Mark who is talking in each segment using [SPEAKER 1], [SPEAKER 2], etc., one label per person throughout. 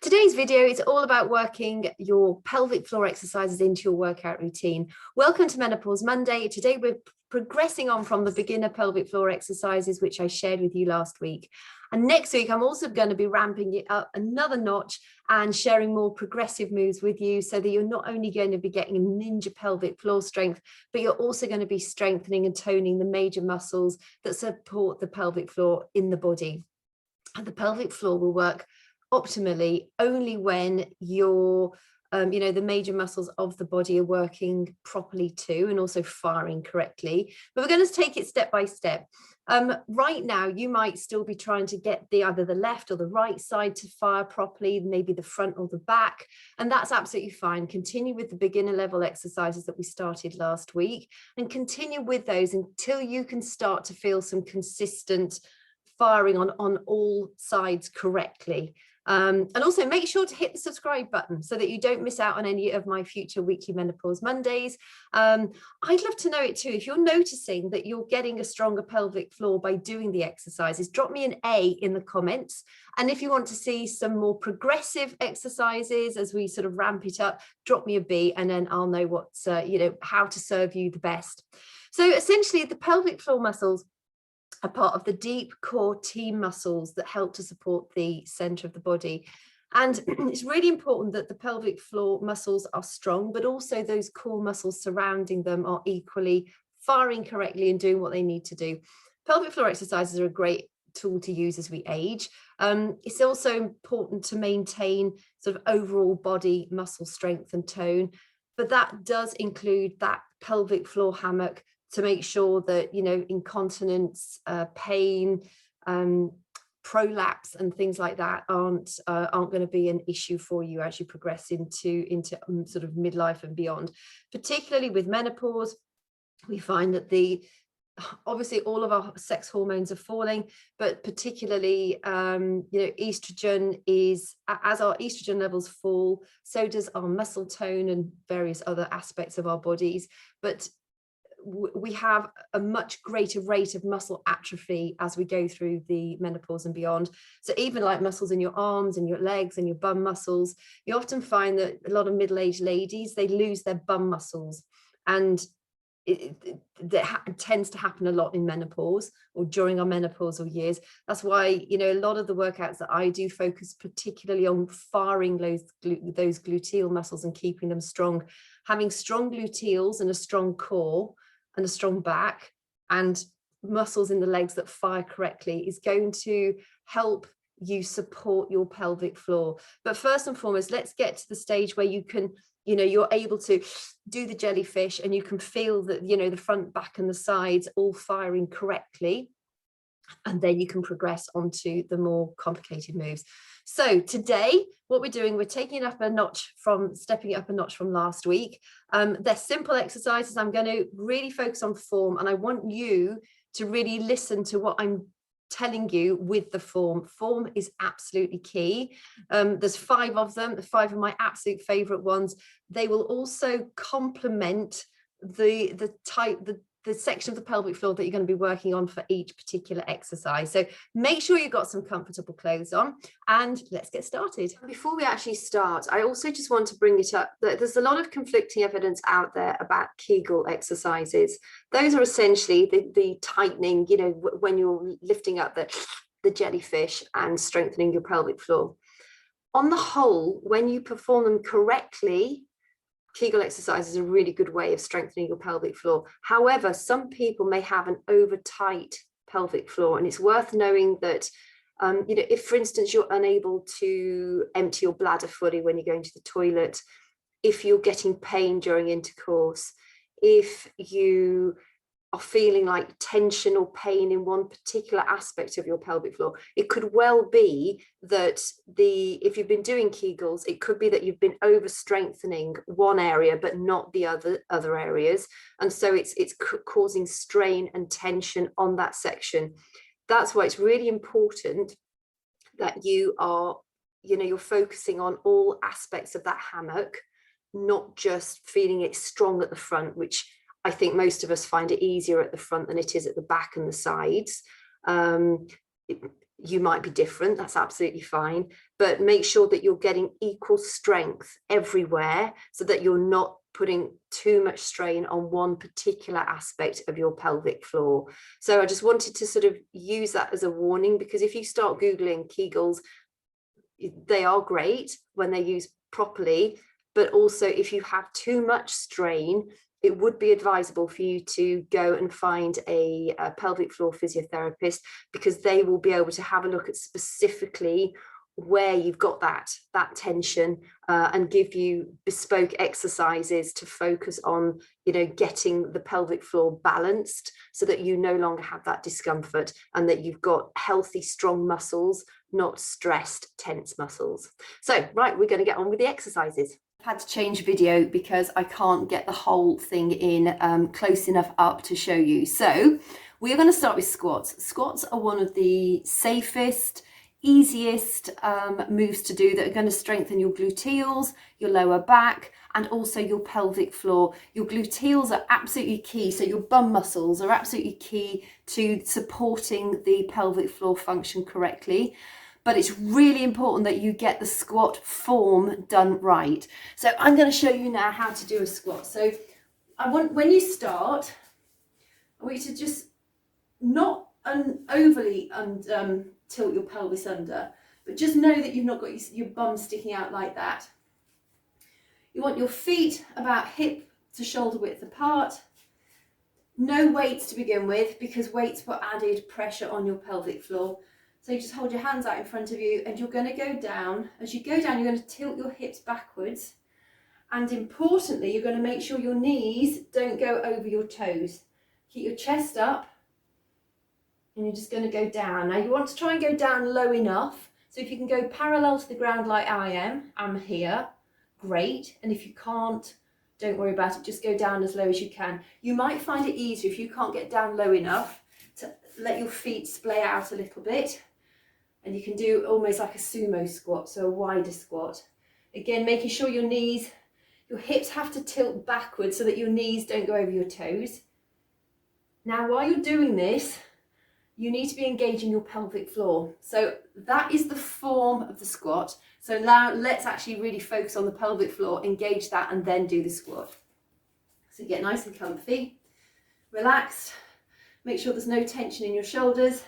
[SPEAKER 1] Today's video is all about working your pelvic floor exercises into your workout routine. Welcome to Menopause Monday. Today we're progressing on from the beginner pelvic floor exercises, which I shared with you last week. And next week, I'm also going to be ramping it up another notch and sharing more progressive moves with you so that you're not only going to be getting a ninja pelvic floor strength, but you're also going to be strengthening and toning the major muscles that support the pelvic floor in the body. And the pelvic floor will work optimally only when your the major muscles of the body are working properly too, and also firing correctly. But we're going to take it step by step. Right now, you might still be trying to get either the left or the right side to fire properly, maybe the front or the back, and that's absolutely fine. Continue with the beginner level exercises that we started last week, and continue with those until you can start to feel some consistent firing on all sides correctly. And also make sure to hit the subscribe button so that you don't miss out on any of my future weekly Menopause Mondays. I'd love to know it too. If you're noticing that you're getting a stronger pelvic floor by doing the exercises, drop me an A in the comments. And if you want to see some more progressive exercises as we sort of ramp it up, drop me a B, and then I'll know what's, how to serve you the best. So essentially the pelvic floor muscles are part of the deep core T muscles that help to support the center of the body. And it's really important that the pelvic floor muscles are strong, but also those core muscles surrounding them are equally firing correctly and doing what they need to do. Pelvic floor exercises are a great tool to use as we age. It's also important to maintain sort of overall body muscle strength and tone, but that does include that pelvic floor hammock to make sure that, incontinence, pain, prolapse and things like that aren't going to be an issue for you as you progress into sort of midlife and beyond. Particularly with menopause, we find that obviously all of our sex hormones are falling, but particularly estrogen as our estrogen levels fall, so does our muscle tone and various other aspects of our bodies. But we have a much greater rate of muscle atrophy as we go through the menopause and beyond. So even like muscles in your arms and your legs and your bum muscles, you often find that a lot of middle-aged ladies, they lose their bum muscles, and that tends to happen a lot in menopause or during our menopausal years. That's why, a lot of the workouts that I do focus particularly on firing those gluteal muscles and keeping them strong. Having strong gluteals and a strong core and a strong back and muscles in the legs that fire correctly is going to help you support your pelvic floor. But first and foremost, let's get to the stage where you can, you're able to do the jellyfish and you can feel that, the front, back and the sides all firing correctly. And then you can progress onto the more complicated moves. So today, what we're doing, we're stepping it up a notch from last week. They're simple exercises. I'm going to really focus on form, and I want you to really listen to what I'm telling you with the form. Form is absolutely key. There's 5 of them, 5 of my absolute favorite ones. They will also complement the section of the pelvic floor that you're going to be working on for each particular exercise. So make sure you've got some comfortable clothes on, and let's get started. Before we actually start, I also just want to bring it up that there's a lot of conflicting evidence out there about Kegel exercises. Those are essentially the tightening, when you're lifting up the jellyfish and strengthening your pelvic floor. On the whole, when you perform them correctly, Kegel exercise is a really good way of strengthening your pelvic floor. However, some people may have an over tight pelvic floor, and it's worth knowing that, if, for instance, you're unable to empty your bladder fully when you're going to the toilet, if you're getting pain during intercourse, if you are feeling like tension or pain in one particular aspect of your pelvic floor, it could well be that if you've been doing Kegels, it could be that you've been over strengthening one area but not the other areas, and so it's causing strain and tension on that section. That's why it's really important that you are, you're focusing on all aspects of that hammock, not just feeling it strong at the front, which I think most of us find it easier at the front than it is at the back and the sides. you might be different, that's absolutely fine, but make sure that you're getting equal strength everywhere so that you're not putting too much strain on one particular aspect of your pelvic floor. So I just wanted to sort of use that as a warning, because if you start Googling Kegels, they are great when they're used properly, but also if you have too much strain, it would be advisable for you to go and find a pelvic floor physiotherapist, because they will be able to have a look at specifically where you've got that tension, and give you bespoke exercises to focus on, you know, getting the pelvic floor balanced so that you no longer have that discomfort and that you've got healthy, strong muscles, not stressed, tense muscles. So, right, we're going to get on with the exercises. I've had to change video because I can't get the whole thing in close enough up to show you. So we're going to start with squats. Squats are one of the safest, easiest moves to do that are going to strengthen your gluteals, your lower back, and also your pelvic floor. Your gluteals are absolutely key, so your bum muscles are absolutely key to supporting the pelvic floor function correctly. But it's really important that you get the squat form done right. So I'm going to show you now how to do a squat. So when you start, I want you to just not overly tilt your pelvis under, but just know that you've not got your bum sticking out like that. You want your feet about hip to shoulder width apart. No weights to begin with, because weights put added pressure on your pelvic floor. So you just hold your hands out in front of you and you're going to go down. As you go down, you're going to tilt your hips backwards. And importantly, you're going to make sure your knees don't go over your toes. Keep your chest up and you're just going to go down. Now you want to try and go down low enough. So if you can go parallel to the ground like I'm here, great. And if you can't, don't worry about it. Just go down as low as you can. You might find it easier if you can't get down low enough to let your feet splay out a little bit. And you can do almost like a sumo squat, so a wider squat. Again, making sure your hips have to tilt backwards so that your knees don't go over your toes. Now, while you're doing this, you need to be engaging your pelvic floor. So that is the form of the squat. So now let's actually really focus on the pelvic floor, engage that, and then do the squat. So get nice and comfy, relaxed, make sure there's no tension in your shoulders.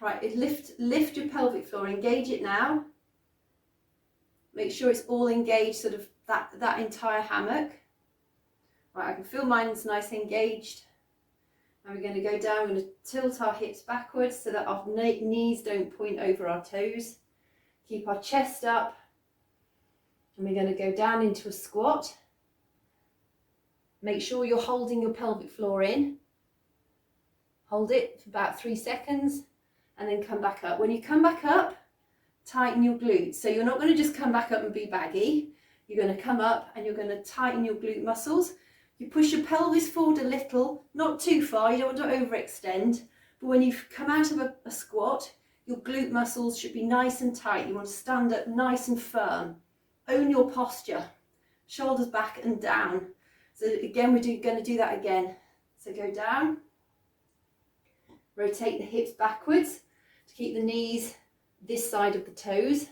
[SPEAKER 1] Right, lift your pelvic floor, engage it now. Make sure it's all engaged, sort of that entire hammock. Right, I can feel mine's nice engaged. Now we're going to go down, we're going to tilt our hips backwards so that our knees don't point over our toes. Keep our chest up. And we're going to go down into a squat. Make sure you're holding your pelvic floor in. Hold it for about 3 seconds. And then come back up. When you come back up, tighten your glutes. So you're not going to just come back up and be baggy. You're going to come up and you're going to tighten your glute muscles. You push your pelvis forward a little, not too far. You don't want to overextend. But when you come out of a squat, your glute muscles should be nice and tight. You want to stand up nice and firm. Own your posture. Shoulders back and down. So again, we're going to do that again. So go down. Rotate the hips backwards to keep the knees this side of the toes.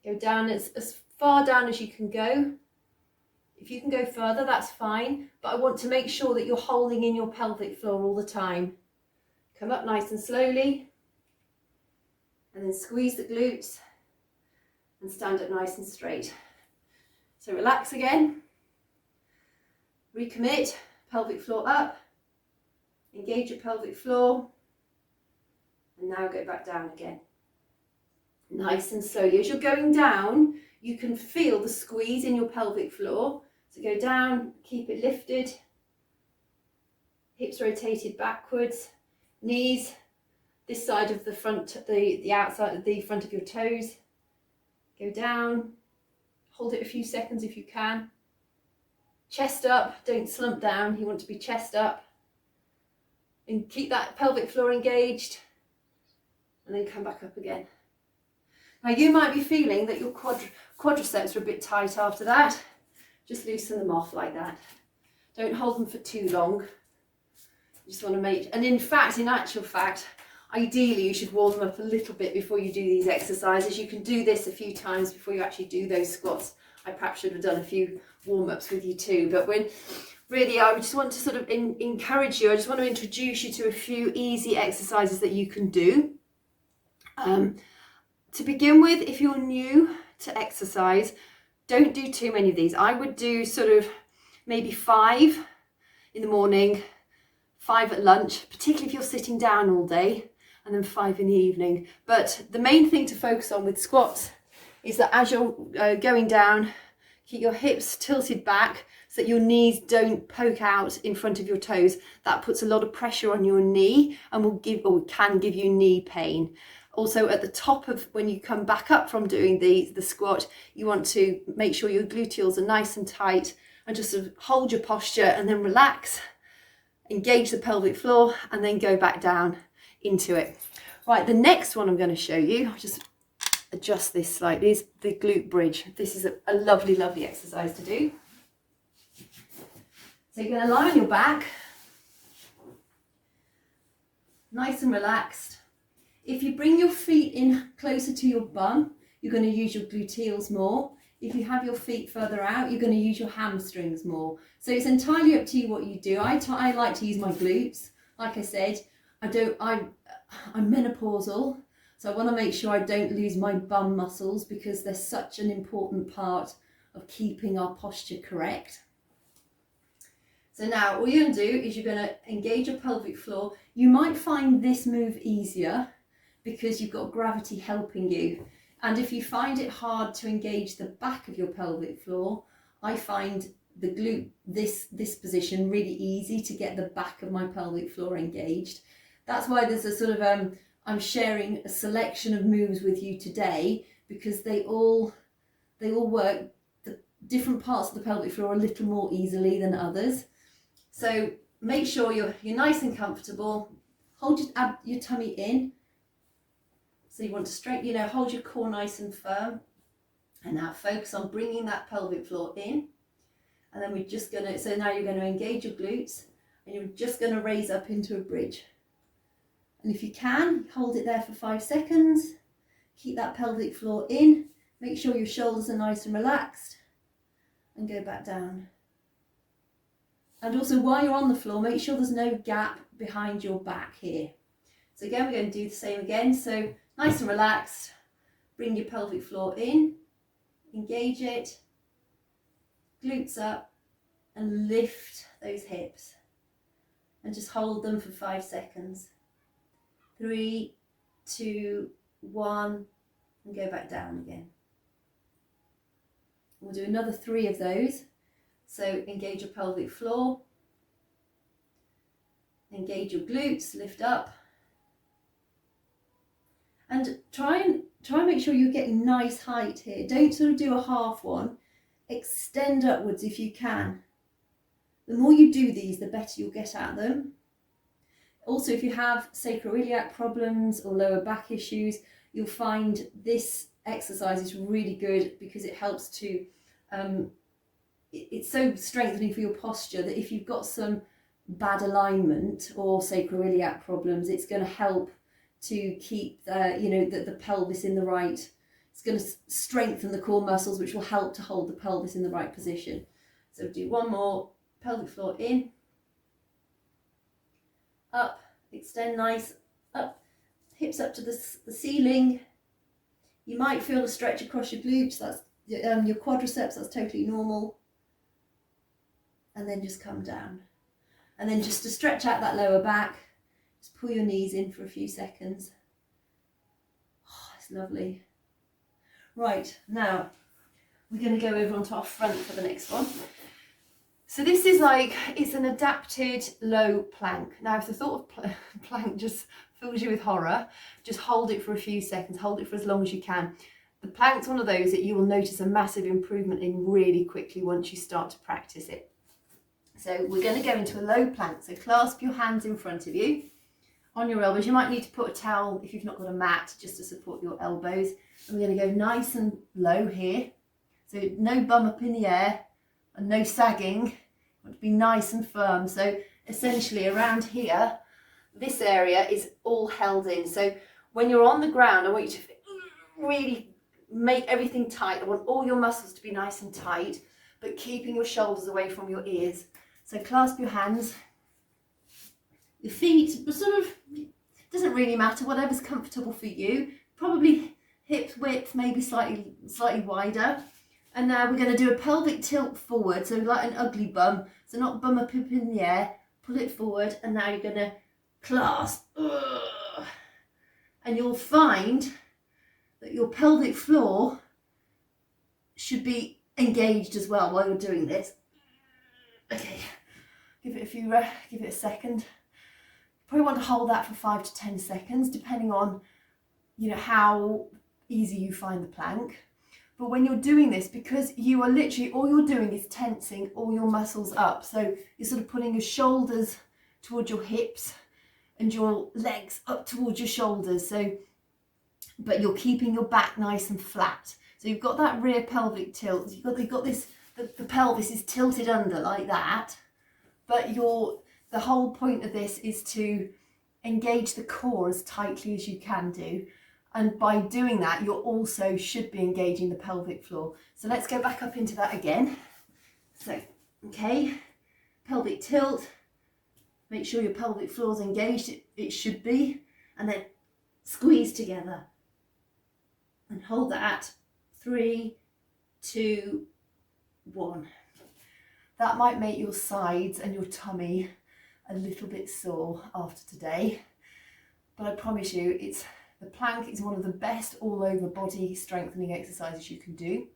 [SPEAKER 1] Go down as far down as you can go. If you can go further, that's fine, but I want to make sure that you're holding in your pelvic floor all the time. Come up nice and slowly, and then squeeze the glutes and stand up nice and straight. So relax again, recommit, pelvic floor up. Engage your pelvic floor, and now go back down again. Nice and slowly. As you're going down, you can feel the squeeze in your pelvic floor. So go down, keep it lifted, hips rotated backwards, knees this side of the front, the outside of the front of your toes. Go down, hold it a few seconds if you can. Chest up, don't slump down, you want to be chest up. And keep that pelvic floor engaged, and then come back up again. Now you might be feeling that your quadriceps are a bit tight after that. Just loosen them off like that. Don't hold them for too long. You just want to make, and in fact, in actual fact, ideally you should warm them up a little bit before you do these exercises. You can do this a few times before you actually do those squats. I perhaps should have done a few warm-ups with you too, but when really I just want to sort of encourage you, I just want to introduce you to a few easy exercises that you can do. To begin with, if you're new to exercise, don't do too many of these. I would do sort of maybe 5 in the morning, 5 at lunch, particularly if you're sitting down all day, and then 5 in the evening. But the main thing to focus on with squats is that as you're going down, keep your hips tilted back so that your knees don't poke out in front of your toes. That puts a lot of pressure on your knee and will give, or can give you knee pain. Also at the top of, when you come back up from doing the squat, you want to make sure your gluteals are nice and tight, and just sort of hold your posture and then relax, engage the pelvic floor, and then go back down into it. Right, the next one I'm going to show you, I'll just adjust this slightly, is the glute bridge. This is a lovely, lovely exercise to do. So you're going to lie on your back, nice and relaxed. If you bring your feet in closer to your bum, you're going to use your gluteals more. If you have your feet further out, you're going to use your hamstrings more. So it's entirely up to you what you do. I like to use my glutes. Like I said, I'm menopausal, so I want to make sure I don't lose my bum muscles because they're such an important part of keeping our posture correct. So now all you're going to do is you're going to engage your pelvic floor. You might find this move easier because you've got gravity helping you. And if you find it hard to engage the back of your pelvic floor, I find the glute, this position really easy to get the back of my pelvic floor engaged. That's why there's a sort of, I'm sharing a selection of moves with you today, because they all work, the different parts of the pelvic floor a little more easily than others. So make sure you're nice and comfortable. Hold your tummy in. So you want to straighten, hold your core nice and firm. And now focus on bringing that pelvic floor in. And then we're just going to, so now you're going to engage your glutes and you're just going to raise up into a bridge. And if you can, hold it there for 5 seconds. Keep that pelvic floor in. Make sure your shoulders are nice and relaxed. And go back down. And also while you're on the floor, make sure there's no gap behind your back here. So again, we're going to do the same again. So nice and relaxed. Bring your pelvic floor in. Engage it. Glutes up. And lift those hips. And just hold them for 5 seconds. 3, 2, 1. And go back down again. We'll do another 3 of those. So engage your pelvic floor. Engage your glutes, lift up. And try and make sure you're getting nice height here. Don't sort of do a half one. Extend upwards if you can. The more you do these, the better you'll get at them. Also, if you have sacroiliac problems or lower back issues, you'll find this exercise is really good because it helps to, it's so strengthening for your posture that if you've got some bad alignment or sacroiliac problems, it's going to help to keep the pelvis in the right. It's going to strengthen the core muscles, which will help to hold the pelvis in the right position. So do one more. Pelvic floor in, up, extend nice, up, hips up to the ceiling. You might feel a stretch across your glutes, that's your quadriceps, that's totally normal. And then just come down. And then just to stretch out that lower back, just pull your knees in for a few seconds. Oh, it's lovely. Right, now we're going to go over onto our front for the next one. So this is it's an adapted low plank. Now, if the thought of plank just fills you with horror, just hold it for a few seconds, hold it for as long as you can. The plank's one of those that you will notice a massive improvement in really quickly once you start to practice it. So we're going to go into a low plank. So clasp your hands in front of you on your elbows. You might need to put a towel if you've not got a mat just to support your elbows. And we're going to go nice and low here. So no bum up in the air and no sagging. You want to be nice and firm. So essentially around here, this area is all held in. So when you're on the ground, I want you to really make everything tight. I want all your muscles to be nice and tight, but keeping your shoulders away from your ears. So clasp your hands, your feet, sort of, doesn't really matter, whatever's comfortable for you. Probably hip width, maybe slightly wider. And now we're going to do a pelvic tilt forward, so like an ugly bum. So not bum up in the air, pull it forward, and now you're going to clasp. And you'll find that your pelvic floor should be engaged as well while you're doing this. Okay, give it a second. Probably want to hold that for 5 to 10 seconds, depending on, you know, how easy you find the plank. But when you're doing this, because you are literally, all you're doing is tensing all your muscles up. So you're sort of putting your shoulders towards your hips and your legs up towards your shoulders. So, but you're keeping your back nice and flat. So you've got that rear pelvic tilt. You've got this, the pelvis is tilted under like that. But the whole point of this is to engage the core as tightly as you can do. And by doing that, you also should be engaging the pelvic floor. So let's go back up into that again. So, okay, pelvic tilt. Make sure your pelvic floor is engaged. It should be. And then squeeze together. And hold that. 3, 2, 1. That might make your sides and your tummy a little bit sore after today. But I promise you, the plank is one of the best all over body strengthening exercises you can do.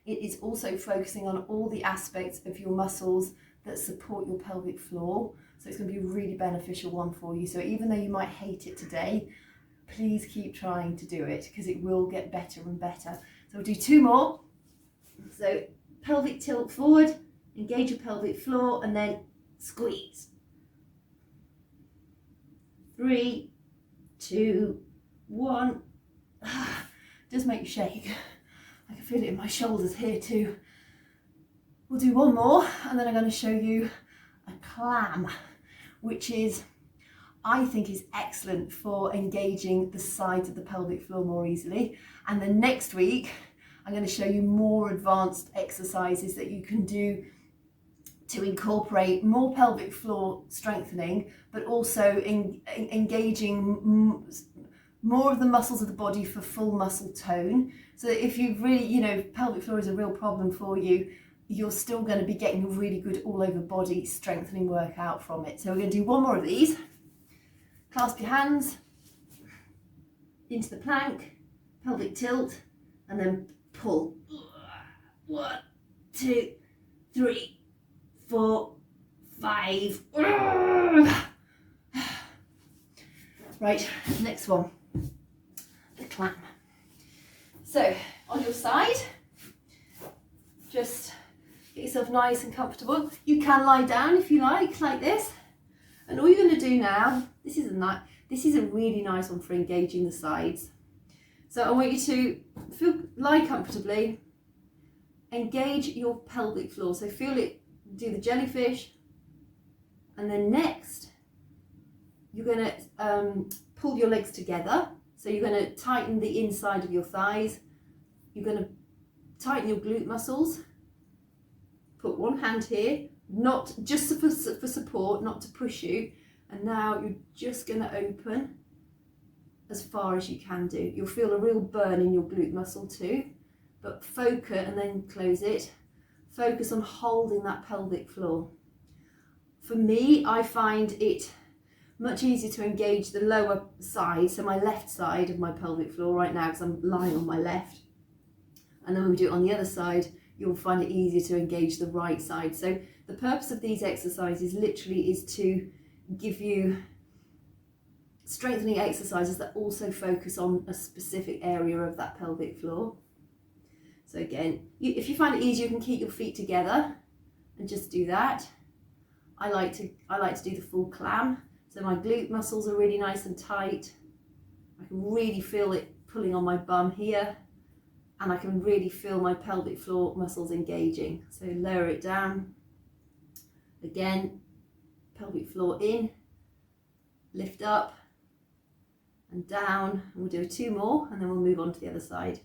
[SPEAKER 1] It is also focusing on all the aspects of your muscles that support your pelvic floor. So it's going to be a really beneficial one for you. So even though you might hate it today, please keep trying to do it because it will get better and better. So we'll do 2 more. So pelvic tilt forward, engage your pelvic floor and then squeeze. 3, 2, 1. Does make you shake. I can feel it in my shoulders here too. We'll do 1 more and then I'm going to show you a clam, which I think is excellent for engaging the sides of the pelvic floor more easily. And then next week I'm going to show you more advanced exercises that you can do to incorporate more pelvic floor strengthening, but also engaging more of the muscles of the body for full muscle tone. So that if you've really, you know, pelvic floor is a real problem for you, you're still going to be getting a really good all over body strengthening workout from it. So we're going to do 1 more of these. Clasp your hands into the plank, pelvic tilt, and then pull. 1, 2, 3, 4, 5. Right, next one, the clam. So on your side, just get yourself nice and comfortable. You can lie down if you like this. And all you're going to do now, this is a really nice one for engaging the sides. So I want you to lie comfortably, engage your pelvic floor. So feel it, do the jellyfish, and then next you're going to pull your legs together. So you're going to tighten the inside of your thighs. You're going to tighten your glute muscles. Put 1 hand here, not just for support, not to push you. And now you're just going to open as far as you can do. You'll feel a real burn in your glute muscle too, but focus and then close it. Focus on holding that pelvic floor. For me, I find it much easier to engage the lower side, so my left side of my pelvic floor right now because I'm lying on my left. And then when we do it on the other side, you'll find it easier to engage the right side. So the purpose of these exercises literally is to give you strengthening exercises that also focus on a specific area of that pelvic floor. So again, if you find it easier, you can keep your feet together and just do that. I like to do the full clam. So my glute muscles are really nice and tight. I can really feel it pulling on my bum here. And I can really feel my pelvic floor muscles engaging. So lower it down. Again, pelvic floor in, lift up and down, and we'll do 2 more and then we'll move on to the other side.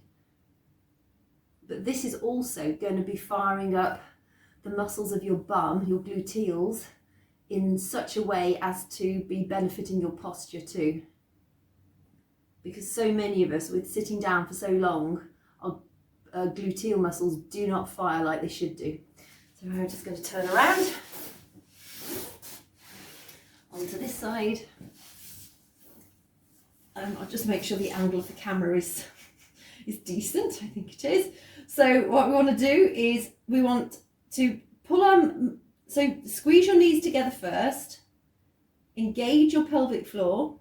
[SPEAKER 1] But this is also going to be firing up the muscles of your bum, your gluteals, in such a way as to be benefiting your posture too. Because so many of us, with sitting down for so long, our gluteal muscles do not fire like they should do. So I'm just going to turn around onto this side. I'll just make sure the angle of the camera is decent. I think it is. So what we want to do is we want to pull on, so squeeze your knees together first, engage your pelvic floor,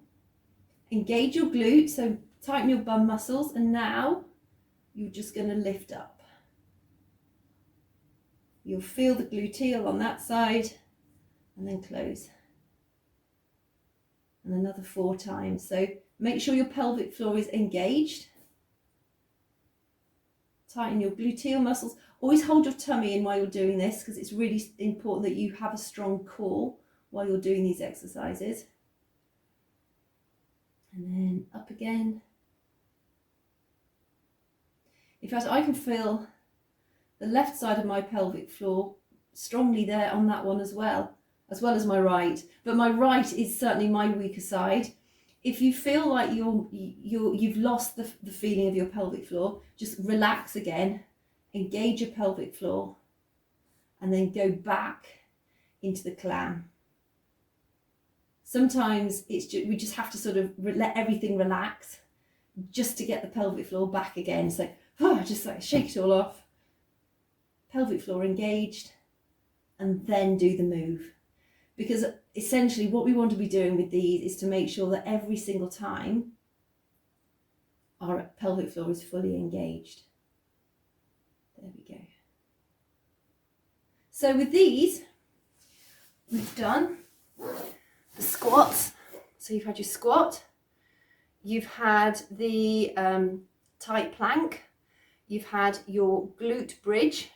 [SPEAKER 1] engage your glutes, so tighten your bum muscles, and now you're just going to lift up. You'll feel the gluteal on that side and then close. And another 4 times. So make sure your pelvic floor is engaged. Tighten your gluteal muscles. Always hold your tummy in while you're doing this, because it's really important that you have a strong core while you're doing these exercises. And then up again. In fact, I can feel the left side of my pelvic floor strongly there on that one as well as my right. But my right is certainly my weaker side. If you feel like you've lost the feeling of your pelvic floor, just relax again, engage your pelvic floor, and then go back into the clam. Sometimes we just have to sort of let everything relax just to get the pelvic floor back again. So just like shake it all off, pelvic floor engaged, and then do the move. Because essentially what we want to be doing with these is to make sure that every single time our pelvic floor is fully engaged. There we go. So with these, we've done the squats. So you've had your squat, you've had the tight plank, you've had your glute bridge,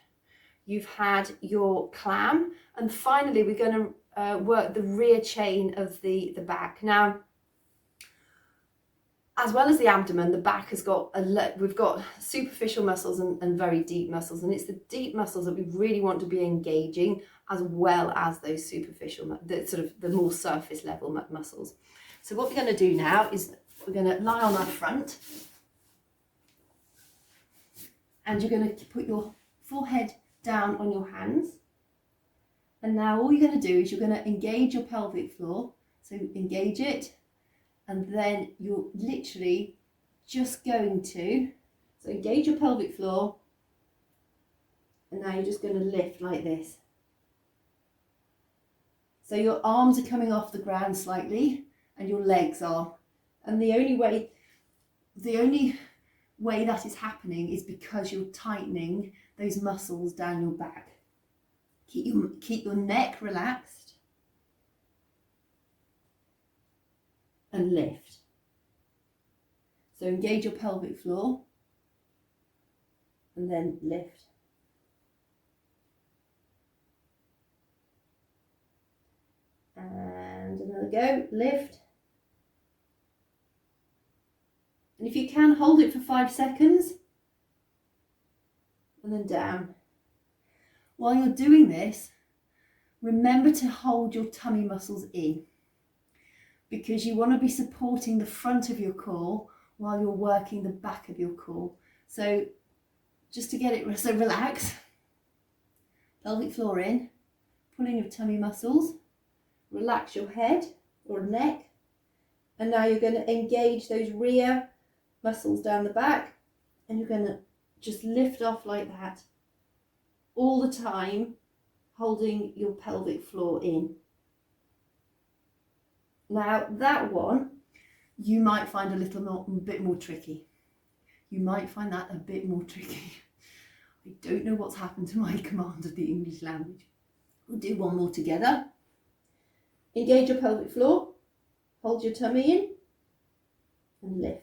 [SPEAKER 1] you've had your clam, and finally we're going to work the rear chain of the back. Now, as well as the abdomen, the back has got we've got superficial muscles and very deep muscles, and it's the deep muscles that we really want to be engaging, as well as those superficial, the more surface level muscles. So what we're going to do now is we're going to lie on our front, and you're going to put your forehead down on your hands. And now all you're going to do is you're going to engage your pelvic floor. So engage it, and then you're literally just going to, so engage your pelvic floor, and now you're just going to lift like this. So your arms are coming off the ground slightly, and your legs are. And the only way that is happening is because you're tightening those muscles down your back. Keep your neck relaxed and lift. So engage your pelvic floor and then lift. And another go, lift. And if you can, hold it for 5 seconds and then down. While you're doing this, remember to hold your tummy muscles in, because you want to be supporting the front of your core while you're working the back of your core. So just to get it, so relax, pelvic floor in, pull in your tummy muscles, relax your head or neck, and now you're going to engage those rear muscles down the back, and you're going to just lift off like that, all the time holding your pelvic floor in. Now that one you might find a bit more tricky. You might find that a bit more tricky. I don't know what's happened to my command of the English language. We'll do one more together. Engage your pelvic floor, hold your tummy in and lift.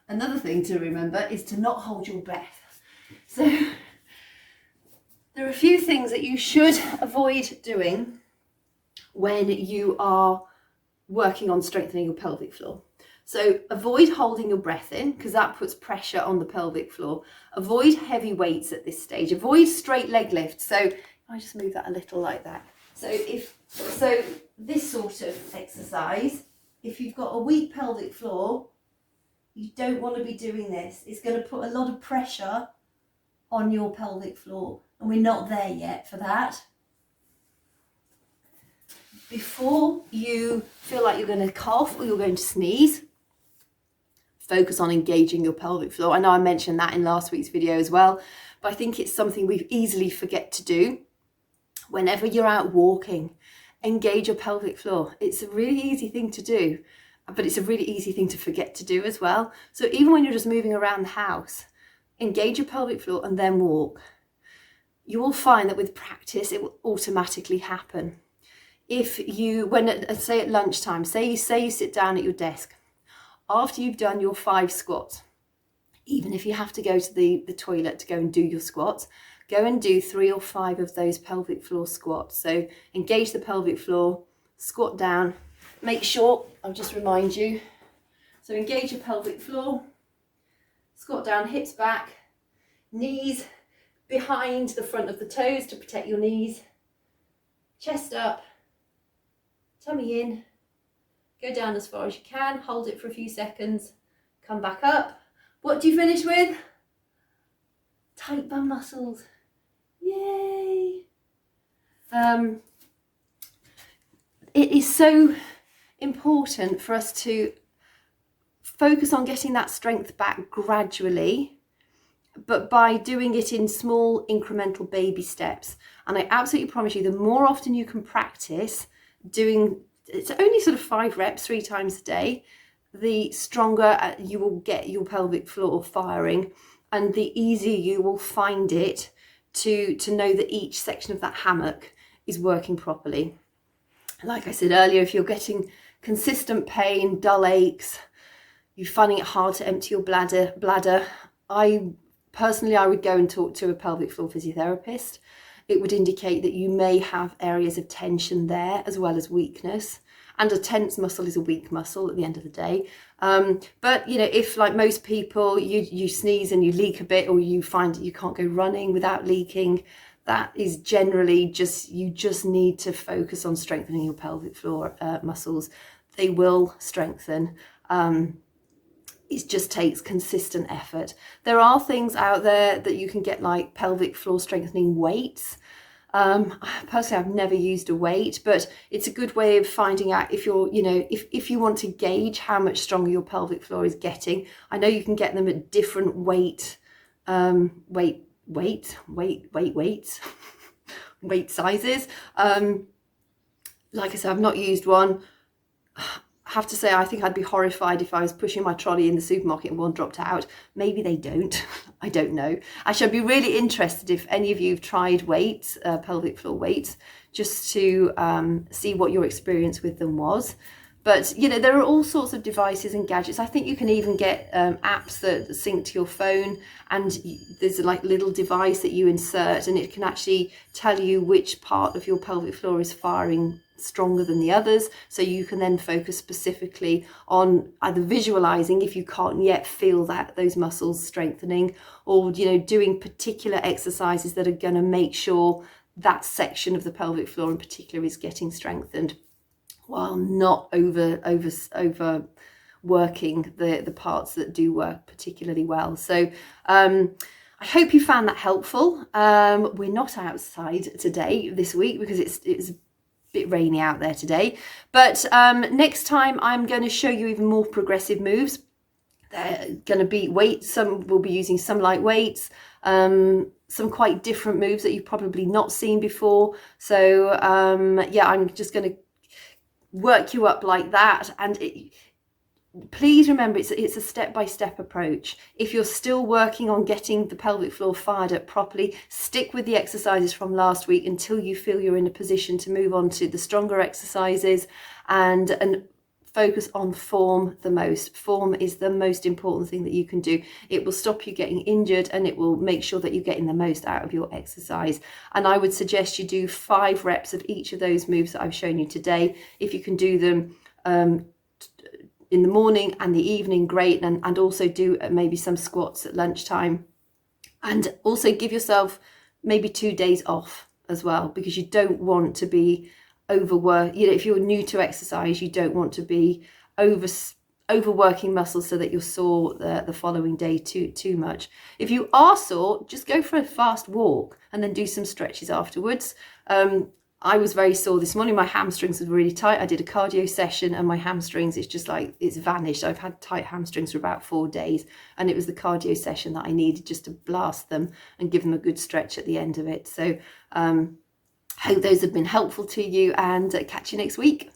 [SPEAKER 1] Another thing to remember is to not hold your breath. So there are a few things that you should avoid doing when you are working on strengthening your pelvic floor. So avoid holding your breath in, because that puts pressure on the pelvic floor. Avoid heavy weights at this stage. Avoid straight leg lifts. So I just move that a little like that. So this sort of exercise, if you've got a weak pelvic floor, you don't want to be doing this. It's going to put a lot of pressure on your pelvic floor, and we're not there yet for that. Before you feel like you're going to cough or you're going to sneeze, focus on engaging your pelvic floor. I know I mentioned that in last week's video as well, but I think it's something we easily forget to do. Whenever you're out walking, engage your pelvic floor. It's a really easy thing to do, but it's a really easy thing to forget to do as well. So even when you're just moving around the house, engage your pelvic floor and then walk. You will find that with practice, it will automatically happen. If you, say at lunchtime, say you sit down at your desk, after you've done your 5 squats, even if you have to go to the toilet to go and do your squats, go and do 3 or 5 of those pelvic floor squats. So engage the pelvic floor, squat down, make sure, I'll just remind you, so engage your pelvic floor, squat down, hips back, knees behind the front of the toes to protect your knees, chest up, tummy in, go down as far as you can, hold it for a few seconds, come back up. What do you finish with? Tight bum muscles. Yay! It is so important for us to focus on getting that strength back gradually, but by doing it in small incremental baby steps. And I absolutely promise you, the more often you can practice doing, it's only sort of 5 reps 3 times a day, the stronger you will get your pelvic floor firing, and the easier you will find it to know that each section of that hammock is working properly. Like I said earlier, if you're getting consistent pain, dull aches, you're finding it hard to empty your bladder, I would go and talk to a pelvic floor physiotherapist. It would indicate that you may have areas of tension there as well as weakness. And a tense muscle is a weak muscle at the end of the day. But you know, if like most people, you sneeze and you leak a bit, or you find that you can't go running without leaking, that is generally you just need to focus on strengthening your pelvic floor muscles. They will strengthen. It just takes consistent effort. There are things out there that you can get, like pelvic floor strengthening weights. Personally, I've never used a weight, but it's a good way of finding out if you're, if you want to gauge how much stronger your pelvic floor is getting. I know you can get them at different weight sizes. Like I said, I've not used one. I have to say, I think I'd be horrified if I was pushing my trolley in the supermarket and one dropped out. Maybe they don't. I don't know. Actually, I'd be really interested if any of you have tried weights, pelvic floor weights, just to see what your experience with them was. But, there are all sorts of devices and gadgets. I think you can even get apps that sync to your phone, and there's like a little device that you insert, and it can actually tell you which part of your pelvic floor is firing stronger than the others, so you can then focus specifically on either visualizing if you can't yet feel those muscles strengthening, or doing particular exercises that are going to make sure that section of the pelvic floor in particular is getting strengthened, while not over working the parts that do work particularly well. So I hope you found that helpful. We're not outside today this week because it's bit rainy out there today, but next time I'm going to show you even more progressive moves. They're going to be weights. Some will be using some light weights, some quite different moves that you've probably not seen before. So yeah, I'm just going to work you up like that, and please remember, it's a step-by-step approach. If you're still working on getting the pelvic floor fired up properly, stick with the exercises from last week until you feel you're in a position to move on to the stronger exercises, and focus on form the most. Form is the most important thing that you can do. It will stop you getting injured, and it will make sure that you're getting the most out of your exercise. And I would suggest you do 5 reps of each of those moves that I've shown you today. If you can do them in the morning and the evening, great. And also do maybe some squats at lunchtime, and also give yourself maybe 2 days off as well, because you don't want to be overworked. You know, if you're new to exercise, you don't want to be overworking muscles so that you're sore the following day too much. If you are sore, just go for a fast walk and then do some stretches afterwards. I was very sore this morning. My hamstrings were really tight. I did a cardio session and my hamstrings, it's just like, it's vanished. I've had tight hamstrings for about 4 days, and it was the cardio session that I needed just to blast them and give them a good stretch at the end of it. So hope those have been helpful to you, and catch you next week.